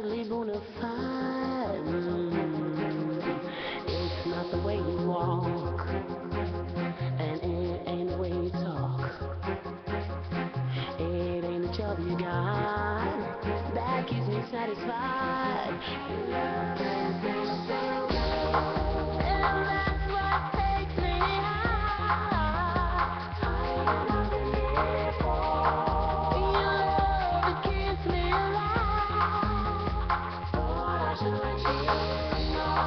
totally bona fide. It's not the way you walk, and it ain't the way you talk. It ain't the job you got that keeps me satisfied. And that's what takes me high. Your love that keeps me alive. Lord, I should let you know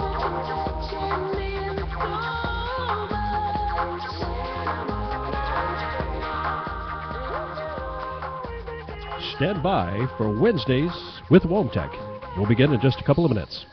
that you're touching me so much. And I'm Stand by for Wednesdays with Woamtec. We'll begin in just a couple of minutes.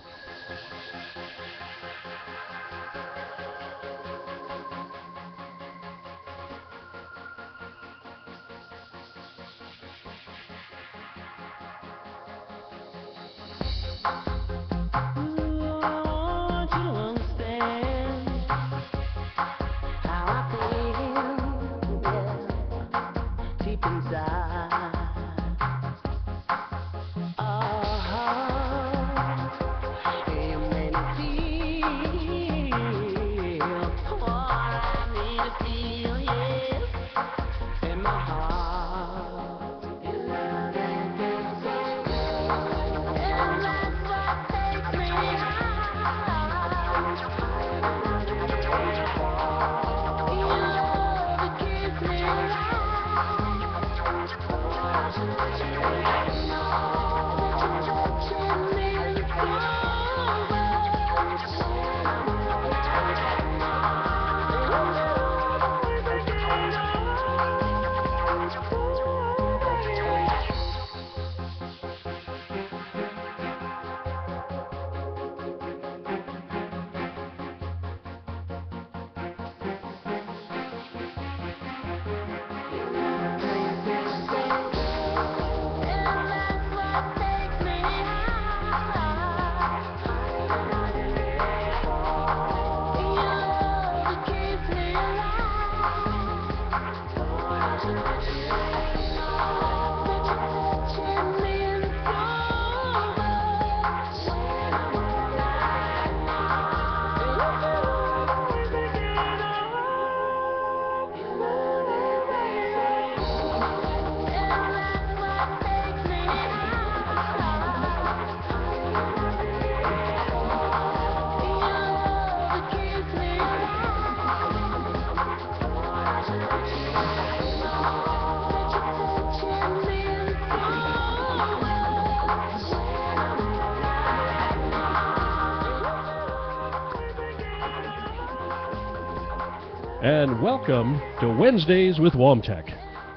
And welcome to Wednesdays with Woamtec,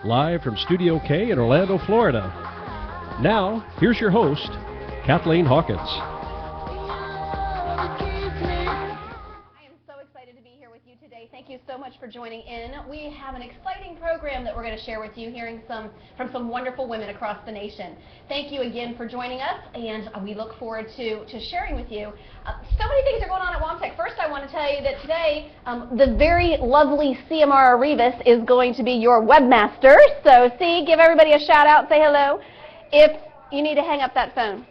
live from Studio K in Orlando, Florida. Now, here's your host, Kathleen Hawkins. I am so excited to be here with you today. Thank you so much for joining in. We have an exciting program that we're going to share with you, hearing from some wonderful women across the nation. Thank you again for joining us, and we look forward to sharing with you. So many things are going on at Woamtec. First, I want to tell you that today, the very lovely CMR Rivas is going to be your webmaster. So, C, give everybody a shout out, say hello. If you need to hang up that phone.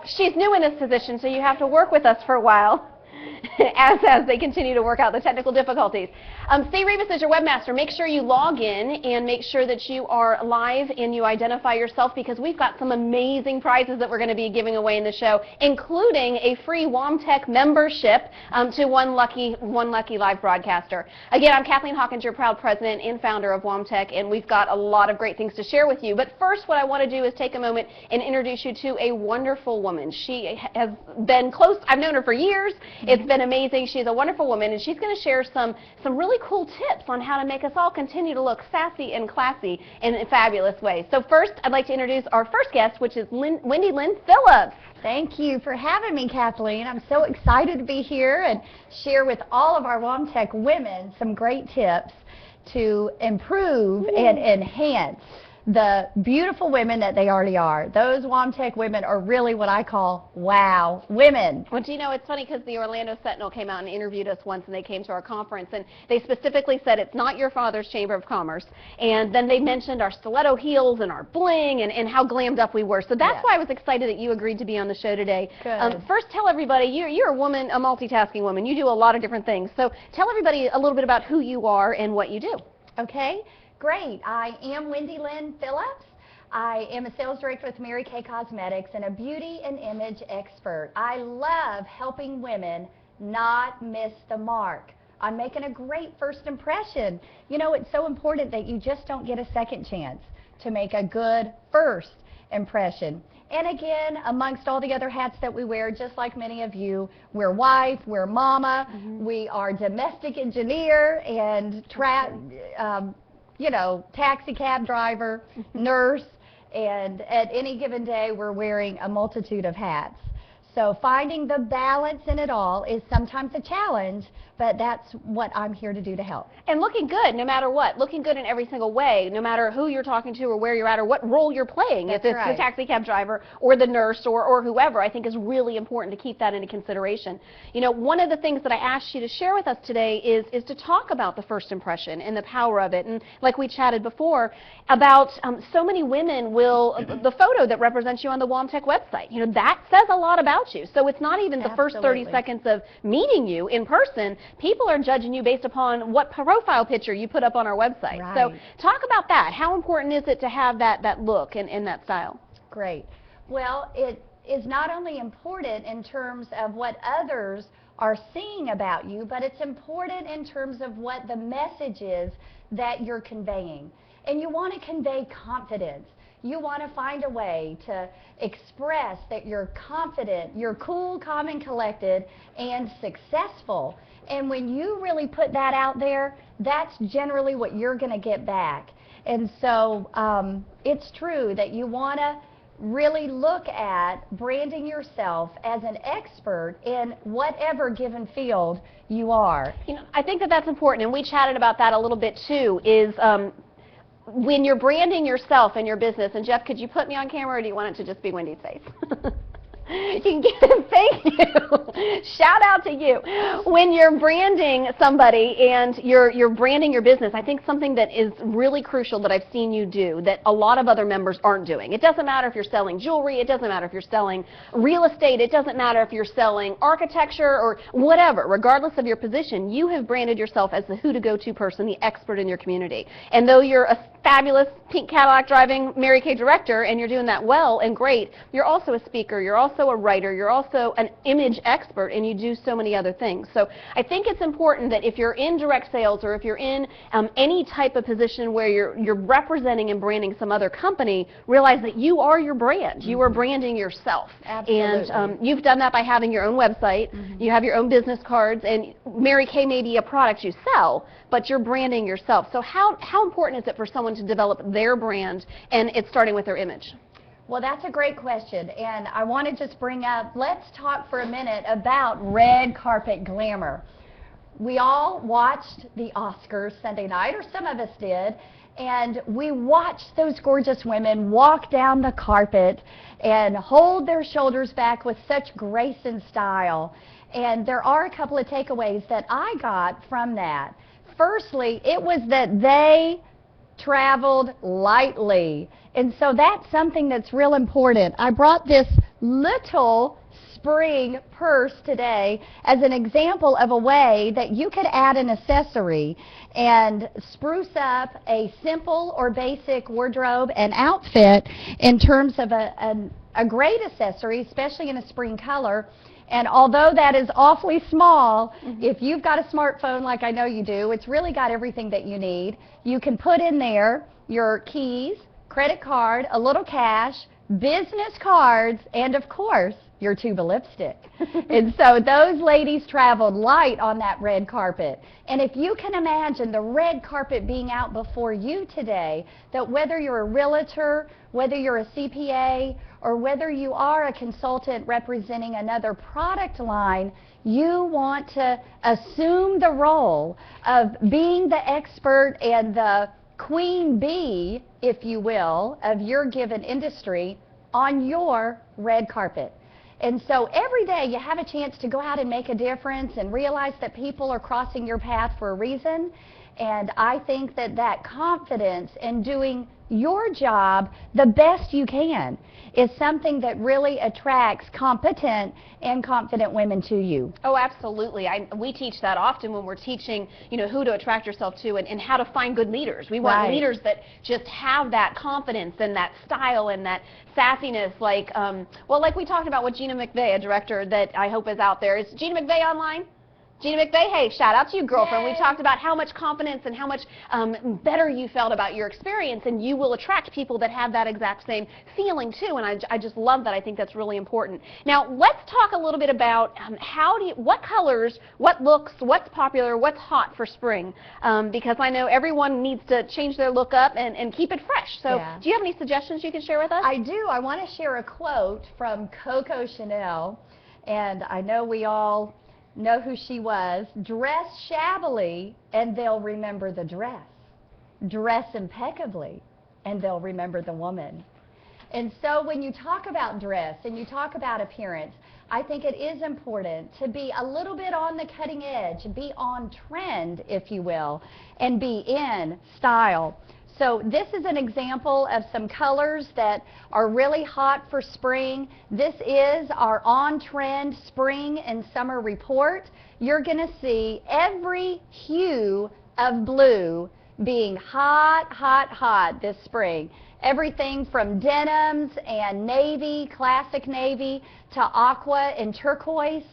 She's new in this position, so you have to work with us for a while as they continue to work out the technical difficulties. C. Rebus is your webmaster. Make sure you log in and make sure that you are live and you identify yourself, because we've got some amazing prizes that we're going to be giving away in the show, including a free Woamtec membership to one lucky live broadcaster. Again, I'm Kathleen Hawkins, your proud president and founder of Woamtec, and we've got a lot of great things to share with you. But first, what I want to do is take a moment and introduce you to a wonderful woman. She has been close. I've known her for years. It's been amazing. She's a wonderful woman, and she's going to share some really cool tips on how to make us all continue to look sassy and classy in fabulous ways. So first, I'd like to introduce our first guest, which is Wendy Phillips. Thank you for having me, Kathleen. I'm so excited to be here and share with all of our Woamtec women some great tips to improve and enhance the beautiful women that they already are. Those Woamtec women are really what I call wow women. Well, do you know, it's funny because the Orlando Sentinel came out and interviewed us once, and they came to our conference, and they specifically said it's not your father's Chamber of Commerce. And then they mentioned our stiletto heels and our bling and how glammed up we were. So that's Yes. why I was excited that you agreed to be on the show today. Good. First, tell everybody, you're a woman, a multitasking woman. You do a lot of different things. So tell everybody a little bit about who you are and what you do. Okay, great. I am Wendy Phillips. I am a sales director with Mary Kay Cosmetics and a beauty and image expert. I love helping women not miss the mark on making a great first impression. You know, it's so important that you just don't get a second chance to make a good first impression. And again, amongst all the other hats that we wear, just like many of you, we're wife, we're mama, we are domestic engineer and you know, taxi cab driver, nurse, and at any given day we're wearing a multitude of hats. So finding the balance in it all is sometimes a challenge, but that's what I'm here to do to help. And looking good no matter what, looking good in every single way, no matter who you're talking to or where you're at or what role you're playing, That's if it's right. the taxi cab driver or the nurse or whoever, I think is really important to keep that into consideration. You know, one of the things that I asked you to share with us today is to talk about the first impression and the power of it. And like we chatted before about so many women will, the photo that represents you on the Woamtec website, you know, that says a lot about you. So it's not even the first 30 Absolutely. seconds of meeting you in person. People are judging you based upon what profile picture you put up on our website. So Right. talk about that. How important is it to have that look and that style? Great. Well, it is not only important in terms of what others are seeing about you, but it's important in terms of what the message is that you're conveying. And you want to convey confidence. You want to find a way to express that you're confident, you're cool, calm, and collected, and successful. And when you really put that out there, that's generally what you're going to get back. And so it's true that you want to really look at branding yourself as an expert in whatever given field you are. You know, I think that that's important, and we chatted about that a little bit too, is when you're branding yourself and your business, and Jeff, could you put me on camera, or do you want it to just be Wendy's face? You can get it. Thank you. Shout out to you. When you're branding somebody and you're branding your business, I think something that is really crucial that I've seen you do that a lot of other members aren't doing. It doesn't matter if you're selling jewelry, it doesn't matter if you're selling real estate, it doesn't matter if you're selling architecture or whatever. Regardless of your position, you have branded yourself as the who-to-go-to person, the expert in your community. And though you're a fabulous pink Cadillac driving Mary Kay director and you're doing that well and great, you're also a speaker, you're also a writer, you're also an image expert, and you do so many other things. So I think it's important that if you're in direct sales or if you're in any type of position where you're representing and branding some other company, realize that you are your brand. You are branding yourself. Absolutely. And you've done that by having your own website, you have your own business cards, and Mary Kay may be a product you sell, but you're branding yourself. So how important is it for someone to develop their brand, and it's starting with their image? Well, that's a great question, and I want to just bring up, let's talk for a minute about red carpet glamour. We all watched the Oscars Sunday night, or some of us did, and we watched those gorgeous women walk down the carpet and hold their shoulders back with such grace and style. And there are a couple of takeaways that I got from that. Firstly, it was that they traveled lightly. And so that's something that's real important. I brought this little spring purse today as an example of a way that you could add an accessory and spruce up a simple or basic wardrobe and outfit in terms of a great accessory, especially in a spring color. And although that is awfully small, if you've got a smartphone like I know you do, it's really got everything that you need. You can put in there your keys, credit card, a little cash, business cards, and of course, your tube of lipstick. And so those ladies traveled light on that red carpet. And if you can imagine the red carpet being out before you today, that whether you're a realtor, whether you're a CPA, or whether you are a consultant representing another product line, you want to assume the role of being the expert and the queen bee, if you will, of your given industry on your red carpet. And so every day you have a chance to go out and make a difference and realize that people are crossing your path for a reason. And I think that that confidence in doing your job the best you can is something that really attracts competent and confident women to you. Oh, absolutely. We teach that often when we're teaching, who to attract yourself to and how to find good leaders. We want leaders that just have that confidence and that style and that sassiness, like we talked about with Gina McVeigh, a director that I hope is out there. Is Gina McVeigh online? Gina McVeigh, hey, shout out to you, girlfriend. Yay. We talked about how much confidence and how much better you felt about your experience, and you will attract people that have that exact same feeling too, and I just love that. I think that's really important. Now, let's talk a little bit about what colors, what looks, what's popular, what's hot for spring, because I know everyone needs to change their look up and keep it fresh. So do you have any suggestions you can share with us? I do. I want to share a quote from Coco Chanel, and I know we all know who she was. Dress shabbily and they'll remember the dress. Dress impeccably and they'll remember the woman. And so when you talk about dress and you talk about appearance, I think it is important to be a little bit on the cutting edge, be on trend, if you will, and be in style. So this is an example of some colors that are really hot for spring. This is our on-trend spring and summer report. You're going to see every hue of blue being hot, hot, hot this spring. Everything from denims and navy, classic navy, to aqua and turquoise,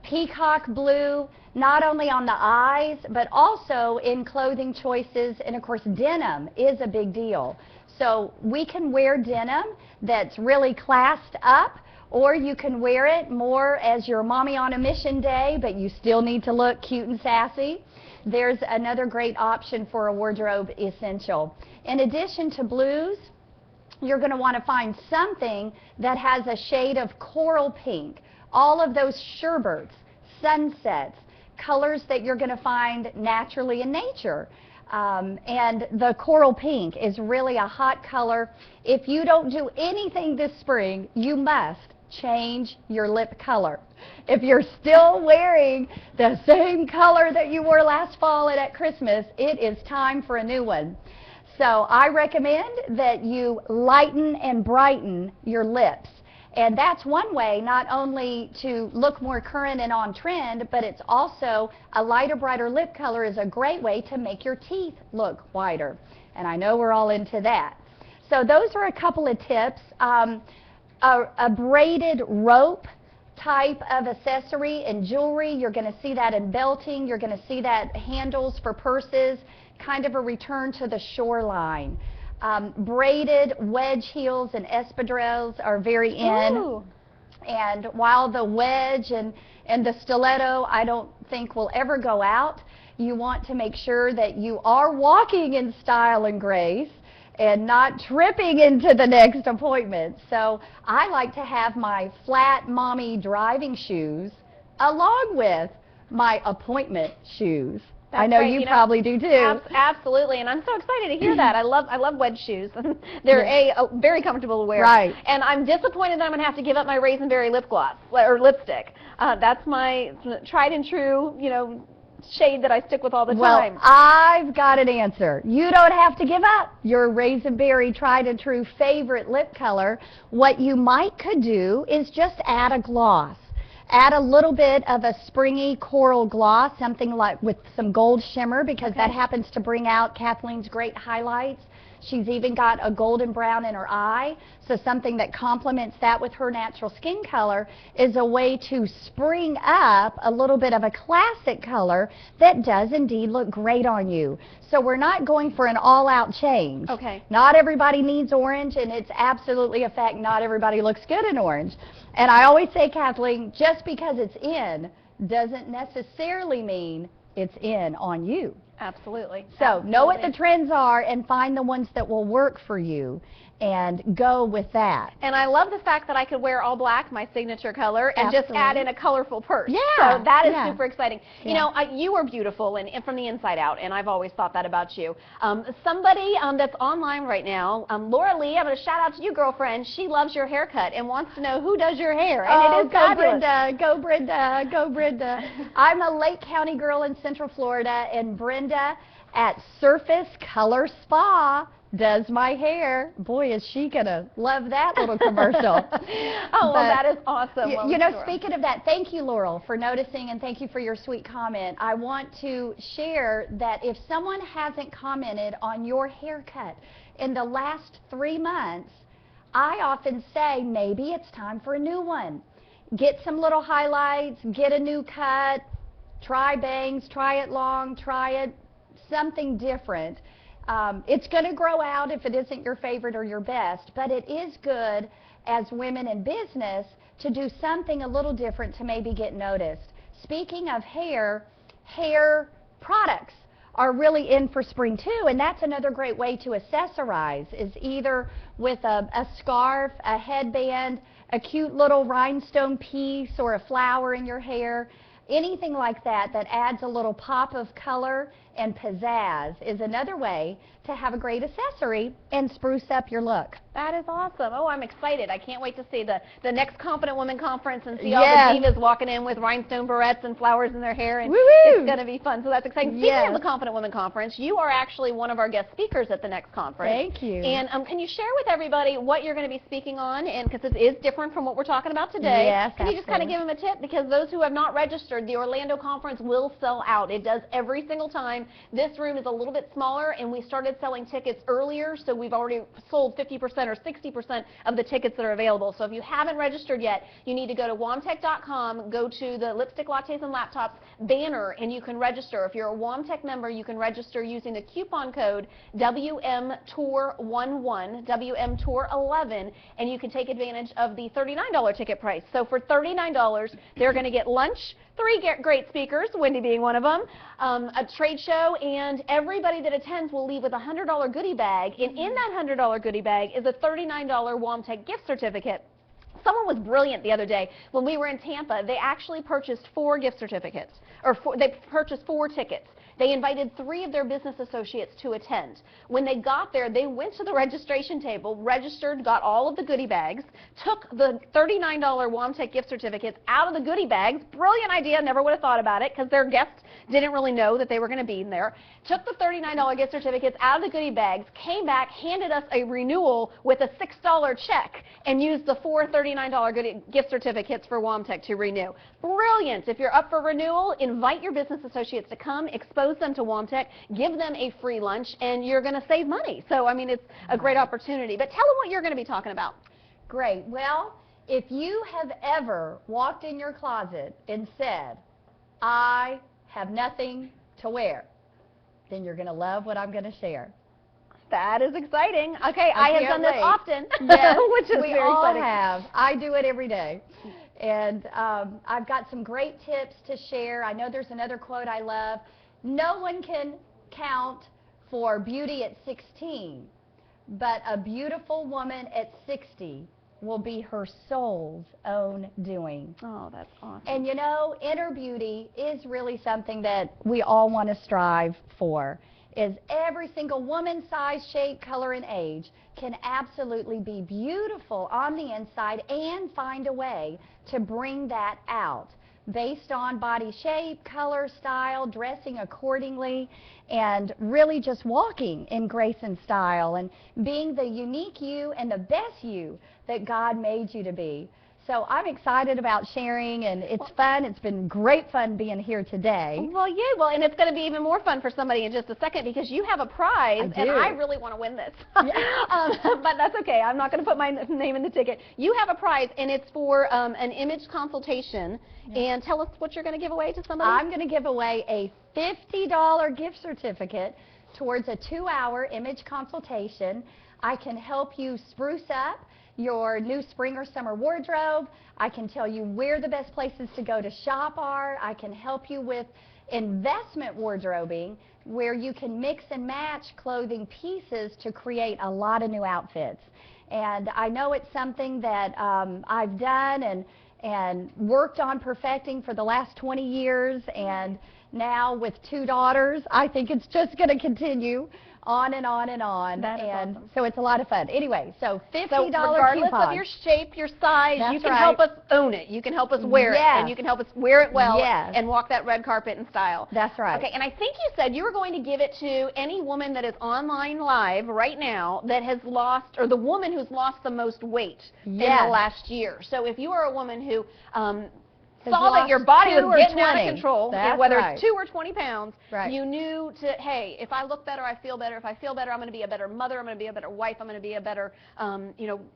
peacock blue, not only on the eyes, but also in clothing choices. And of course, denim is a big deal. So we can wear denim that's really classed up, or you can wear it more as your mommy on a mission day, but you still need to look cute and sassy. There's another great option for a wardrobe essential. In addition to blues, you're going to want to find something that has a shade of coral pink. All of those sherbets, sunsets, colors that you're going to find naturally in nature. And the coral pink is really a hot color. If you don't do anything this spring, you must change your lip color. If you're still wearing the same color that you wore last fall and at Christmas, it is time for a new one. So I recommend that you lighten and brighten your lips. And that's one way not only to look more current and on trend, but it's also a lighter, brighter lip color is a great way to make your teeth look whiter. And I know we're all into that. So those are a couple of tips. A braided rope type of accessory and jewelry, you're going to see that in belting, you're going to see that handles for purses, kind of a return to the shoreline. Braided wedge heels and espadrilles are very in. Ooh. And while the wedge and the stiletto I don't think will ever go out, you want to make sure that you are walking in style and grace and not tripping into the next appointment. So I like to have my flat mommy driving shoes along with my appointment shoes. That's I know great. you probably do too. Absolutely, and I'm so excited to hear that. I love wedge shoes. They're very comfortable to wear. Right. And I'm disappointed that I'm going to have to give up my Raisinberry lip gloss or lipstick. That's my tried and true, shade that I stick with all the time. Well, I've got an answer. You don't have to give up your Raisinberry tried and true favorite lip color. What you could do is just add a gloss. Add a little bit of a springy coral gloss, something like with some gold shimmer, because that happens to bring out Kathleen's great highlights. She's even got a golden brown in her eye, so something that complements that with her natural skin color is a way to spring up a little bit of a classic color that does indeed look great on you. So we're not going for an all-out change. Okay. Not everybody needs orange, and it's absolutely a fact not everybody looks good in orange. And I always say, Kathleen, just because it's in doesn't necessarily mean it's in on you. Absolutely. So know what the trends are and find the ones that will work for you. and go with that. And I love the fact that I could wear all black, my signature color, and just add in a colorful purse. Yeah. So that is Yeah. super exciting. You know, you are beautiful and from the inside out, and I've always thought that about you. Somebody that's online right now, Laura Lee, I'm going to shout out to you, girlfriend. She loves your haircut and wants to know who does your hair. And it is go fabulous. Brenda, go Brenda, go Brenda. I'm a Lake County girl in Central Florida, and Brenda at Surface Color Spa does my hair. Boy, is she gonna love that little commercial. Well, that is awesome. Well, you know, sure. speaking of that, thank you, Laurel, for noticing, and thank you for your sweet comment. I want to share that if someone hasn't commented on your haircut in the last 3 months, I often say maybe it's time for a new one. Get some little highlights, get a new cut, try bangs, try it long, try it something different. It's going to grow out if it isn't your favorite or your best, but it is good as women in business to do something a little different to maybe get noticed. Speaking of hair products are really in for spring too, and that's another great way to accessorize, is either with a scarf, a headband, a cute little rhinestone piece, or a flower in your hair. Anything like that that adds a little pop of color and pizzazz is another way to have a great accessory and spruce up your look. That is awesome. Oh, I'm excited. I can't wait to see the next Confident Woman Conference and see all the divas walking in with rhinestone barrettes and flowers in their hair. And it's going to be fun. So that's exciting. Speaking of the Confident Woman Conference, you are actually one of our guest speakers at the next conference. Thank you. And can you share with everybody what you're going to be speaking on? And because it is different from what we're talking about today. Yes, Can you just kind of give them a tip? Because those who have not registered, the Orlando conference will sell out. It does every single time. This room is a little bit smaller, and we started selling tickets earlier, so we've already sold 50% or 60% of the tickets that are available. So if you haven't registered yet, you need to go to Woamtec.com, go to the Lipstick Lattes and Laptops banner, and you can register. If you're a Woamtec member, you can register using the coupon code WMTOUR11, WMTOUR11, and you can take advantage of the $39 ticket price. So for $39, they're going to get lunch, 3 great speakers, Wendy being one of them, a trade show, and everybody that attends will leave with a $100 goodie bag, and in that $100 goodie bag is a $39 Woamtec gift certificate. Someone was brilliant the other day. When we were in Tampa, they actually purchased 4 gift certificates, or they purchased 4 tickets. They invited 3 of their business associates to attend. When they got there, they went to the registration table, registered, got all of the goodie bags, took the $39 Woamtec gift certificates out of the goodie bags. Brilliant idea, never would have thought about it because their guests didn't really know that they were going to be in there. Took the $39 gift certificates out of the goodie bags, came back, handed us a renewal with a $6 check, and used the 4 $39 gift certificates for Woamtec to renew. Brilliant. If you're up for renewal, invite your business associates to come, expose them to Woamtec, give them a free lunch, and you're going to save money. So, I mean, it's a great opportunity. But tell them what you're going to be talking about. Great. Well, if you have ever walked in your closet and said, I have nothing to wear, then you're going to love what I'm going to share. That is exciting. Okay, I have done this often, yes, which is we very all exciting. have. I do it every day. And I've got some great tips to share. I know there's another quote I love. No one can count for beauty at 16, but a beautiful woman at 60 will be her soul's own doing. Oh, that's awesome. And you know, inner beauty is really something that we all want to strive for. Is every single woman, size, shape, color, and age can absolutely be beautiful on the inside and find a way to bring that out based on body shape, color, style, dressing accordingly, and really just walking in grace and style and being the unique you and the best you that God made you to be. So I'm excited about sharing, and it's fun. It's been great fun being here today. Well, yeah, and it's going to be even more fun for somebody in just a second because you have a prize, and I really want to win this. But that's okay. I'm not going to put my name in the ticket. You have a prize, and it's for an image consultation. And tell us what you're going to give away to somebody. I'm going to give away a $50 gift certificate towards a 2-hour image consultation. I can help you spruce up your new spring or summer wardrobe. I can tell you where the best places to go to shop are. I can help you with investment wardrobing, where you can mix and match clothing pieces to create a lot of new outfits. And I know it's something that I've done and worked on perfecting for the last 20 years, and now with 2 daughters, I think it's just going to continue on and on and on. That is and awesome. so it's a lot of fun. Anyway, so $50 So regardless coupon. of your shape, your size, That's you can right. help us own it. You can help us wear it, and Yes. you can help us wear it well Yes. and walk that red carpet in style. That's right. Okay, and I think you said you were going to give it to any woman that is online live right now that has lost, or the woman who's lost the most weight in Yes. the last year. So if you are a woman who Has saw that lost your body 2 was or getting out 20. of control, That's whether right. it's 2 or 20 pounds, Right. you knew to, hey, if I look better, I feel better. If I feel better, I'm going to be a better mother. I'm going to be a better wife. I'm going to be a better,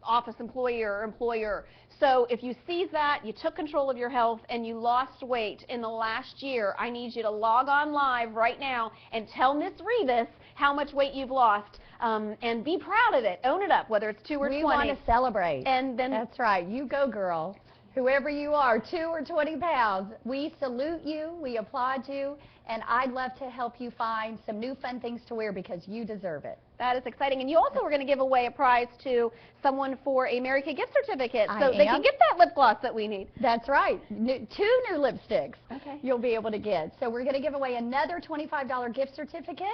office employee or employer. So if you seized that, you took control of your health, and you lost weight in the last year, I need you to log on live right now and tell Miss Revis how much weight you've lost, and be proud of it. Own it up, whether it's 2 or 20. We want to celebrate. And then That's right. You go, girl. Whoever you are, 2 or 20 pounds, we salute you, we applaud you, and I'd love to help you find some new fun things to wear because you deserve it. that is exciting. And you also were going to give away a prize to someone for a Mary Kay gift certificate, I so they am. can get that lip gloss that we need. That's right. 2 new lipsticks Okay. you'll be able to get. So we're going to give away another $25 gift certificate.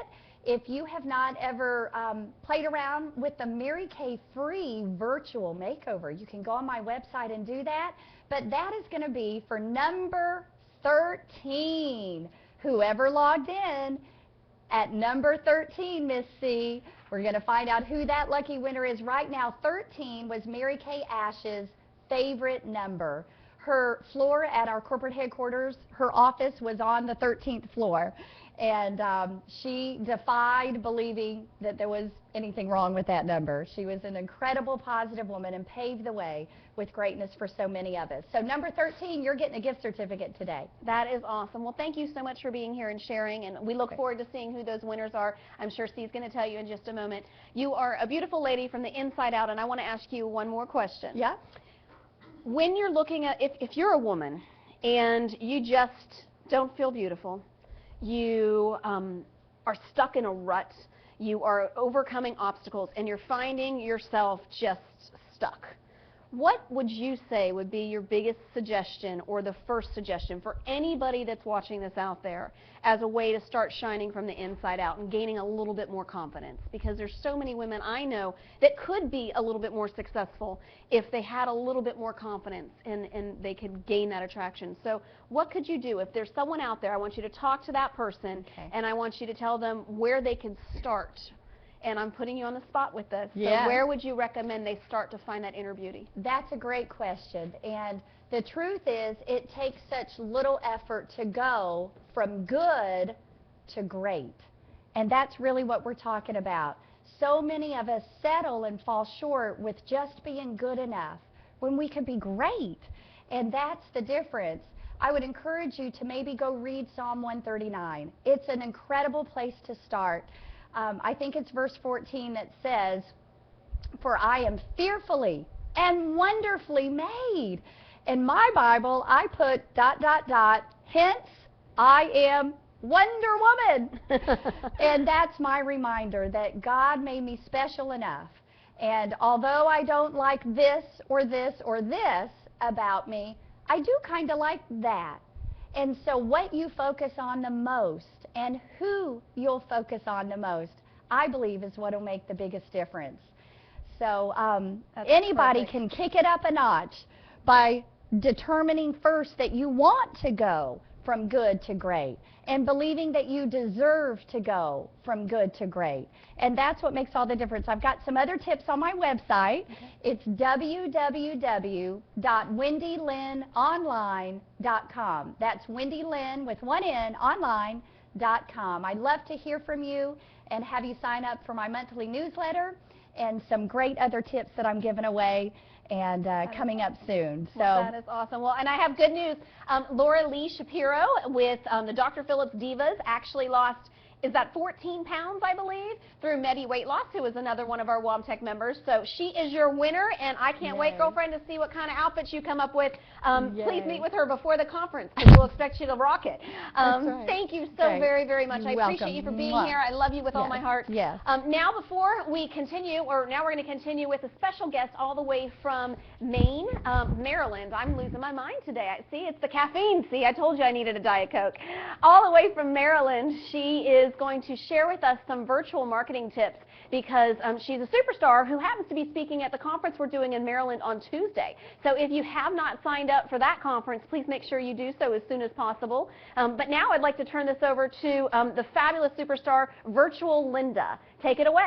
If you have not ever played around with the Mary Kay free virtual makeover, you can go on my website and do that. But that is going to be for number 13. Whoever logged in at number 13, Miss C, we're going to find out who that lucky winner is right now. 13 was Mary Kay Ash's favorite number. Her floor at our corporate headquarters, her office was on the 13th floor. And she defied believing that there was anything wrong with that number. She was an incredible, positive woman and paved the way with greatness for so many of us. So number 13, you're getting a gift certificate today. That is awesome. Well, thank you so much for being here and sharing, and we look forward to seeing who those winners are. I'm sure Steve's going to tell you in just a moment. You are a beautiful lady from the inside out, and I want to ask you one more question. Yeah? When you're looking at, if you're a woman and you just don't feel beautiful, you are stuck in a rut, you are overcoming obstacles, and you're finding yourself just stuck, what would you say would be your biggest suggestion or the first suggestion for anybody that's watching this out there as a way to start shining from the inside out and gaining a little bit more confidence? Because there's so many women I know that could be a little bit more successful if they had a little bit more confidence and they could gain that attraction. So what could you do? If there's someone out there, I want you to talk to that person, Okay. and I want you to tell them where they can start. And I'm putting you on the spot with this. Yeah. So where would you recommend they start to find that inner beauty? That's a great question. And the truth is, it takes such little effort to go from good to great. And that's really what we're talking about. So many of us settle and fall short with just being good enough when we can be great. And that's the difference. I would encourage you to maybe go read Psalm 139. It's an incredible place to start. I think it's verse 14 that says, "For I am fearfully and wonderfully made." In my Bible, I put ... hence I am Wonder Woman. And that's my reminder that God made me special enough. And although I don't like this or this or this about me, I do kind of like that. And so what you focus on the most and who you'll focus on the most, I believe, is what will make the biggest difference. So anybody perfect. can kick it up a notch by determining first that you want to go from good to great and believing that you deserve to go from good to great. And that's what makes all the difference. I've got some other tips on my website. It's www.wendylynnonline.com. That's Wendy Lynn with one N, online.com. I'd love to hear from you and have you sign up for my monthly newsletter and some great other tips that I'm giving away and coming up soon. So Well, that is awesome. Well, and I have good news. Laura Lee Shapiro with the Dr. Phillips Divas actually lost is at 14 pounds, I believe, through Medi Weight Loss, who is another one of our Woamtec members. So she is your winner, and I can't wait, Yay. girlfriend, to see what kind of outfits you come up with. Please Yay. meet with her before the conference, because we'll expect you to rock it. That's right. Thank you so Great. very, very much. You're I appreciate welcome. you for being Mwah. here. I love you with all Yes. my heart. Yes. Now, before we continue, now we're going to continue with a special guest all the way from Maine, Maryland. I'm losing my mind today. See, it's the caffeine. See, I told you I needed a Diet Coke. All the way from Maryland, she is going to share with us some virtual marketing tips, because she's a superstar who happens to be speaking at the conference we're doing in Maryland on Tuesday. So if you have not signed up for that conference, please make sure you do so as soon as possible. But now I'd like to turn this over to the fabulous superstar, Virtual Linda. Take it away.